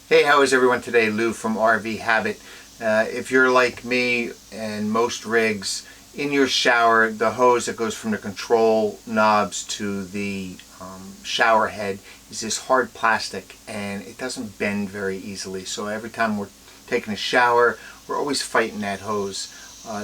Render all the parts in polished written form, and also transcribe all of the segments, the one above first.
Hey, how is everyone today? Lou from RV Habit. If you're like me and most rigs, in your shower, the hose that goes from the control knobs to the shower head is this hard plastic, and it doesn't bend very easily. So every time we're taking a shower, we're always fighting that hose.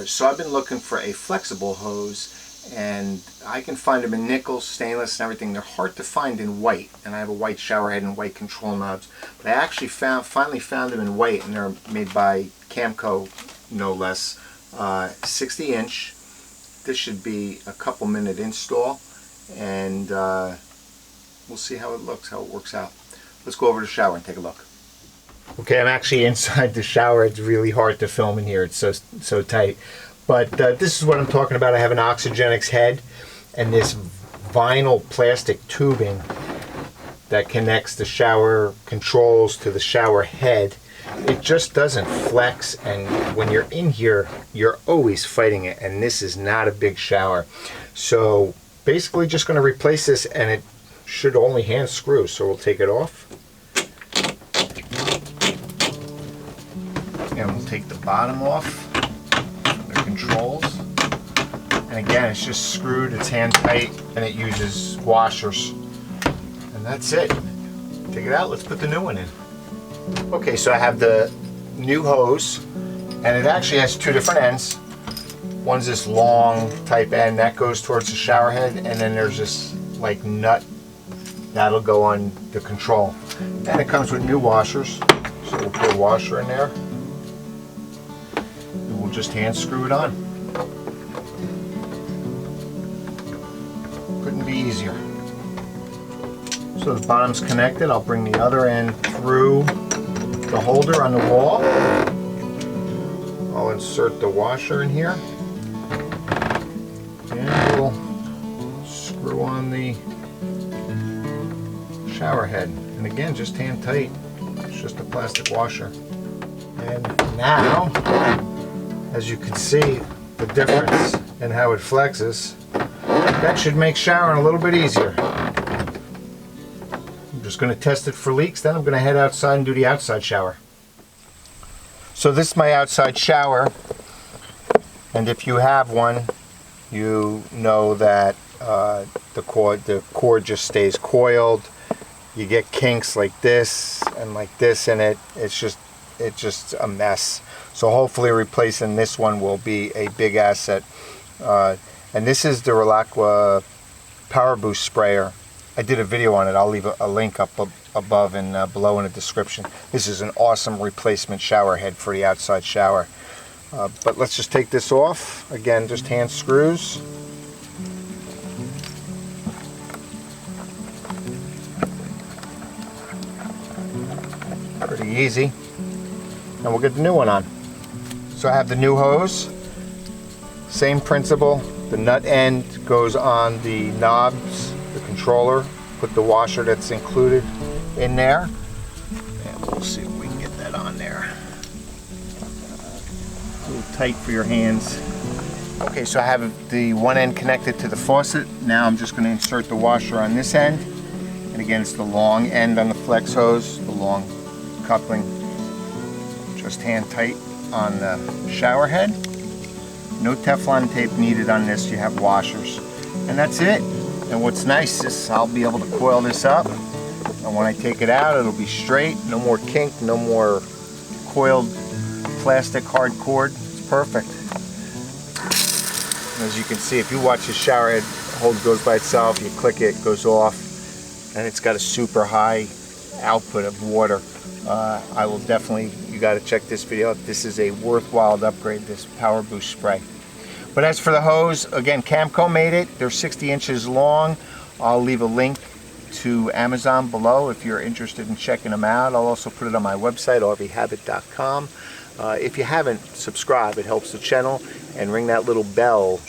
So I've been looking for a flexible hose, and I can find them in nickel, stainless, and everything. They're hard to find in white, and I have a white shower head and white control knobs. But I actually finally found them in white, and they're made by Camco, no less. 60 inch. This should be a couple minute install, and we'll see how it looks, how it works out. Let's go over to the shower and take a look. Okay, I'm actually inside the shower. It's really hard to film in here. It's so tight. But this is what I'm talking about. I have an Oxygenics head and this vinyl plastic tubing that connects the shower controls to the shower head. It just doesn't flex, and when you're in here, you're always fighting it, and this is not a big shower. So basically just going to replace this, and it should only hand screw, so we'll take it off. And we'll take the bottom off. Controls, and again, it's just screwed, it's hand tight, and it uses washers, and that's it. Take it out, let's put the new one in. Okay, so I have the new hose, and it actually has two different ends. One's this long type end that goes towards the shower head, and then there's this like nut that'll go on the control, and it comes with new washers, so we'll put a washer in there. Just hand screw it on. Couldn't be easier. So the bottom's connected. I'll bring the other end through the holder on the wall. I'll insert the washer in here, and we'll screw on the shower head. And again, just hand tight. It's just a plastic washer. And now, as you can see the difference in how it flexes, that should make showering a little bit easier. I'm just going to test it for leaks, then I'm going to head outside and do the outside shower. So this is my outside shower, and if you have one, you know that the cord just stays coiled. You get kinks like this and like this in it. It's just a mess. So hopefully replacing this one will be a big asset. And this is the Relaqua Power Boost Sprayer. I did a video on it. I'll leave a link up above and below in the description. This is an awesome replacement shower head for the outside shower. But let's just take this off. Again, just hand screws. Pretty easy. And we'll get the new one on. So I have the new hose, same principle. The nut end goes on the knobs, the controller. Put the washer that's included in there, and we'll see if we can get that on there. A little tight for your hands. Okay, so I have the one end connected to the faucet. Now I'm just going to insert the washer on this end, and again, it's the long end on the flex hose, the long coupling. Just hand tight on the shower head. No Teflon tape needed on this. You have washers, and that's it. And what's nice is I'll be able to coil this up, and when I take it out, it'll be straight. No more kink, no more coiled plastic hard cord. It's perfect. And as you can see, if you watch the shower head, hose goes by itself. You click it, it goes off, and it's got a super high output of water. I will definitely, you got to check this video out. This is a worthwhile upgrade, this Power Boost Spray. But as for the hose, again, Camco made it. They're 60 inches long. I'll leave a link to Amazon below if you're interested in checking them out. I'll also put it on my website, rvhabit.com. If you haven't, subscribe. It helps the channel. And ring that little bell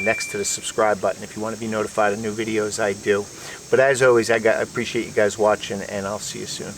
next to the subscribe button if you want to be notified of new videos I do. But as always, I appreciate you guys watching, and I'll see you soon.